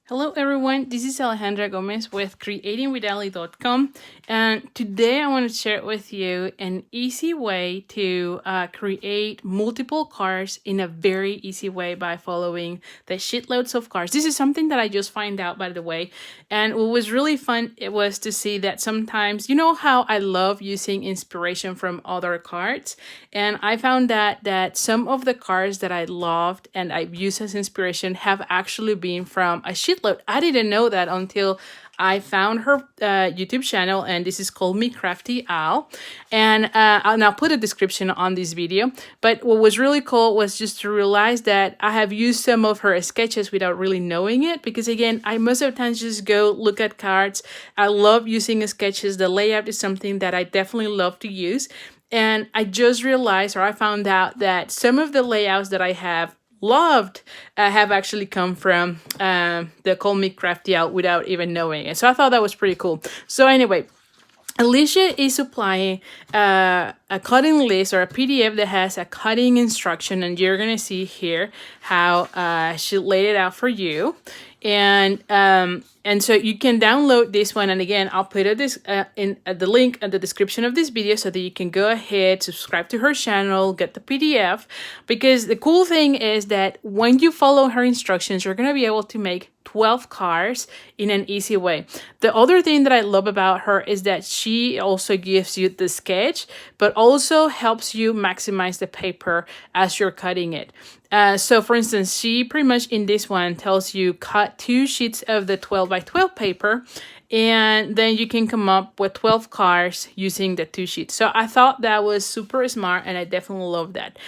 Hello everyone, this is Alejandra Gomez with creatingwithali.com, and today I want to share with you an easy way to create multiple cards in a very easy way by following the shitloads of cards. This is something that I just find out, by the way, and what was really fun it was to see that sometimes, you know how I love using inspiration from other cards, and I found that some of the cards that I loved and I've used as inspiration have actually been from a shitload. I didn't know that until I found her YouTube channel, and this is called Me Crafty Al, and I'll put a description on this video. But what was really cool was just to realize that I have used some of her sketches without really knowing it, because again, I most of the times just go look at cards. I love using sketches. The layout is something that I definitely love to use, and I just realized, or I found out, that some of the layouts that I have loved have actually come from the Call Me Crafty Out without even knowing it. So I thought that was pretty cool. So anyway, Alicia is supplying a cutting list or a PDF that has a cutting instruction, and you're gonna see here how she laid it out for you. And so you can download this one, and again, I'll put this in the link at the description of this video so that you can go ahead, subscribe to her channel, get the PDF, because the cool thing is that when you follow her instructions, you're going to be able to make 12 cards in an easy way. The other thing that I love about her is that she also gives you the sketch, but also helps you maximize the paper as you're cutting it. So for instance, she pretty much in this one tells you cut 2 sheets of the 12 by 12 paper, and then you can come up with 12 cards using the 2 sheets. So I thought that was super smart, and I definitely love that.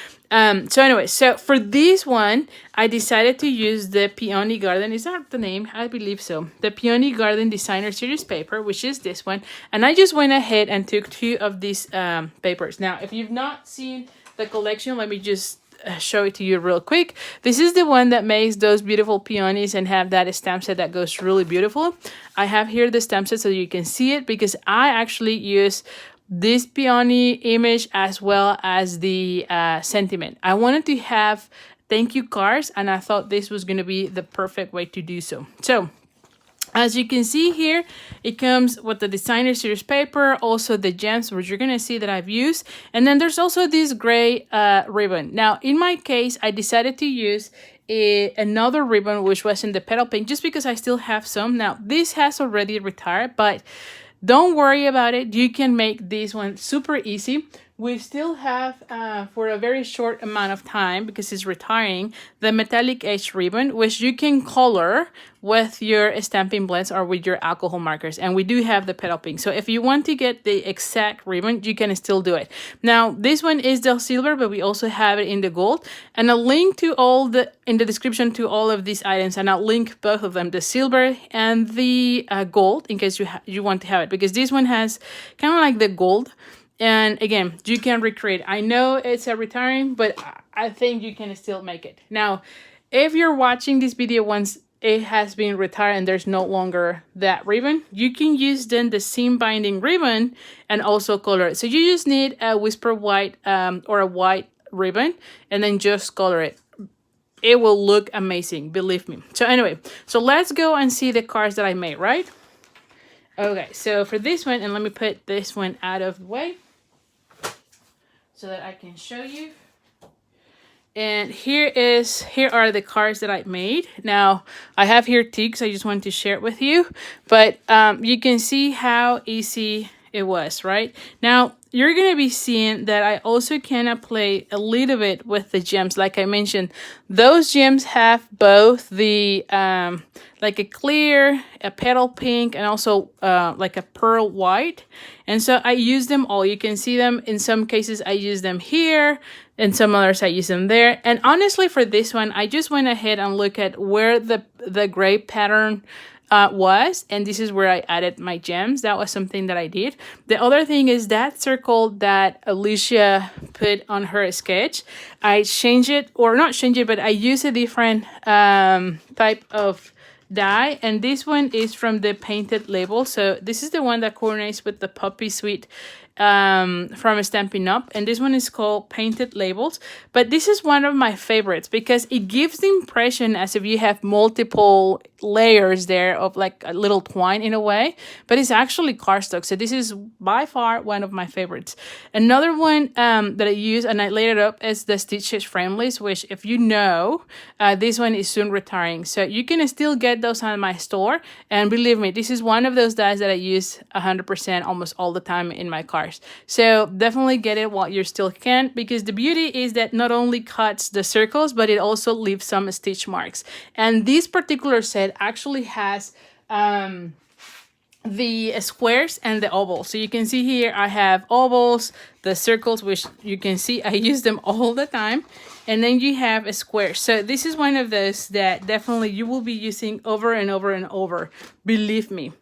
So anyway, so for this one, I decided to use the Peony Garden. Is that the name? I believe so. The Peony Garden Designer Series paper, which is this one. And I just went ahead and took 2 of these papers. Now, if you've not seen the collection, let me just show it to you real quick. This is the one that makes those beautiful peonies and have that stamp set that goes really beautiful. I have here the stamp set so you can see it, because I actually use this peony image as well as the sentiment. I wanted to have thank you cards, and I thought this was going to be the perfect way to do so. So as you can see here, it comes with the designer series paper, also the gems, which you're going to see that I've used. And then there's also this gray ribbon. Now, in my case, I decided to use another ribbon, which was in the petal pink, just because I still have some. Now, this has already retired, but don't worry about it. You can make this one super easy. We still have, for a very short amount of time, because it's retiring, the metallic edge ribbon, which you can color with your stamping blends or with your alcohol markers. And we do have the petal pink. So if you want to get the exact ribbon, you can still do it. Now, this one is the silver, but we also have it in the gold. And a link to in the description to all of these items. And I'll link both of them, the silver and the gold, in case you want to have it. Because this one has kind of like the gold. And again, you can recreate. I know it's a retiring, but I think you can still make it. Now, if you're watching this video once it has been retired and there's no longer that ribbon, you can use then the seam binding ribbon and also color it. So you just need a whisper white or a white ribbon, and then just color it. It will look amazing, believe me. So anyway, so let's go and see the cards that I made, right? Okay, so for this one, and let me put this one out of the way so that I can show you. And here are the cards that I made. Now, I have here ticks. I just wanted to share it with you. But you can see how easy it was, right? Now, you're going to be seeing that I also can play a little bit with the gems. Like I mentioned, those gems have both the like a clear, a petal pink, and also like a pearl white. And so I use them all. You can see them. In some cases, I use them here. In some others, I use them there. And honestly, for this one, I just went ahead and looked at where the gray pattern was, and this is where I added my gems. That was something that I did. The other thing is that circle that Alicia put on her sketch, I changed it, or not change it, but I use a different type of die, and this one is from the painted label. So this is the one that coordinates with the Poppy Sweet from Stampin' Up, and this one is called Painted Labels. But this is one of my favorites because it gives the impression as if you have multiple layers there of like a little twine in a way, but it's actually cardstock. So this is by far one of my favorites. Another one that I use and I laid it up is the Stitches Frameless, which if you know, this one is soon retiring. So you can still get those on my store, and believe me, this is one of those dies that I use 100% almost all the time in my cards. So definitely get it while you still can, because the beauty is that not only cuts the circles, but it also leaves some stitch marks. And this particular set actually has the squares and the ovals. So you can see here I have ovals, the circles, which you can see I use them all the time, and then you have a square. So this is one of those that definitely you will be using over and over and over, believe me.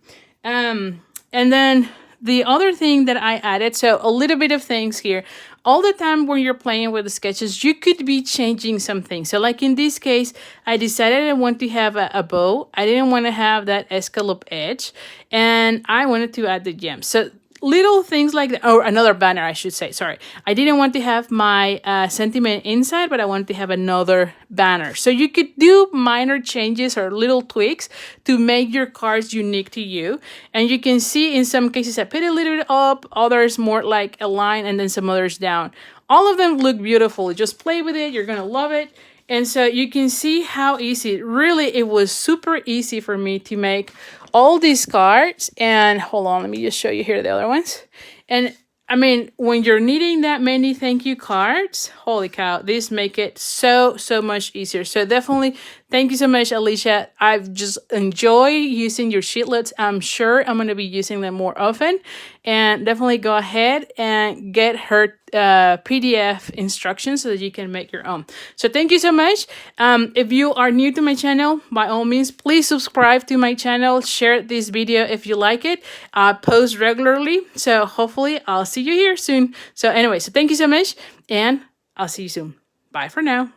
And then the other thing that I added, so a little bit of things here. All the time when you're playing with the sketches, you could be changing something. So like in this case, I decided I want to have a bow. I didn't want to have that escalope edge, and I wanted to add the gems. So little things like that, or another banner, I should say. Sorry, I didn't want to have my sentiment inside, but I wanted to have another banner. So you could do minor changes or little tweaks to make your cards unique to you. And you can see in some cases I put a little bit up, others more like a line, and then some others down. All of them look beautiful. Just play with it. You're gonna love it. And so you can see how easy, really, it was super easy for me to make all these cards. And hold on, let me just show you here the other ones. And I mean, when you're needing that many thank you cards, holy cow, these make it so much easier. So definitely, thank you so much, Alicia. I've just enjoyed using your sheetlets. I'm sure I'm going to be using them more often. And definitely go ahead and get her PDF instructions so that you can make your own. So thank you so much. If you are new to my channel, by all means, please subscribe to my channel. Share this video if you like it. I post regularly. So hopefully I'll see you here soon. So anyway, so thank you so much, and I'll see you soon. Bye for now.